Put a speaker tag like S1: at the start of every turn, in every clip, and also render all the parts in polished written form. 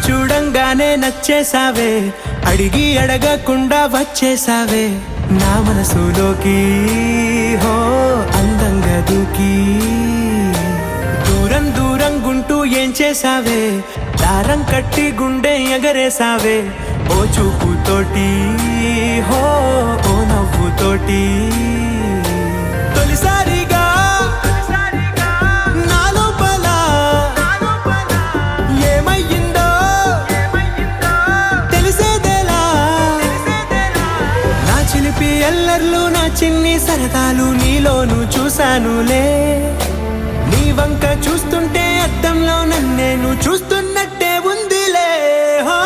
S1: చూడంగానే నచ్చేసావే, అడిగి అడగకుండా వచ్చేసావే నా మనసులోకి. హో అందంగా దూకి దూరం దూరం గుంటూ ఏం చేసావే, దారం కట్టి గుండె ఎగరేసావే ఓ చూపుతోటి, హో ఓ నవ్వుతోటి. తొలిసారిగా నా లోపల ఏమయ్యిందో తెలిసేదేలా. నా చిలిపి ఎల్లర్లు నా చిన్ని సరదాలు నీలోను చూశానులే. నీ వంక చూస్తుంటే అద్దంలో నన్నేను చూస్తున్నట్టే ఉందిలే. హో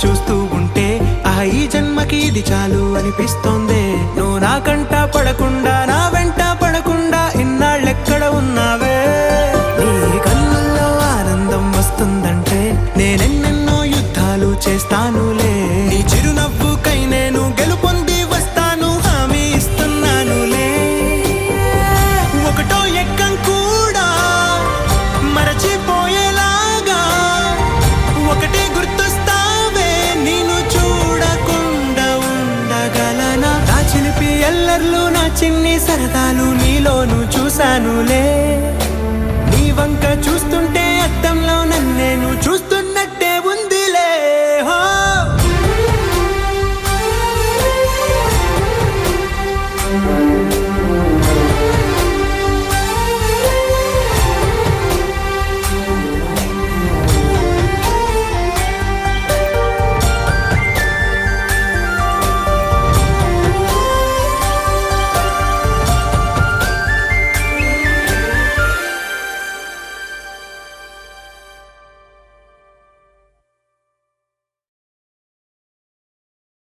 S1: చూస్తూ ఉంటే ఈ జన్మకి ఇది చాలు అనిపిస్తోందే. నువ్వు నా కంట పడకుండా నా వెంట పడకుండా ఇన్నాళ్ళెక్కడ ఉన్నావే. నీ కళ్ళల్లో ఆనందం వస్తుందంటే నేనెన్నెన్నో యుద్ధాలు చేస్తానులే. నీ చిరునవ్వుకై నేను గెలుపొంది వస్తాను హామీ ఇస్తున్నానులే. ఒకటో ఎక్కం కూడా మరచిపోయేలాగా ఒకటే గుర్తొస్తావే, నేను చూడకుండా ఉండగలనా. నా చిలిపి ఎల్లర్లు నా చిన్ని సరదాలు నీలోను చూశానులే. నీ వంక చూస్తుంటే అద్దంలో నన్నేను చూస్తూ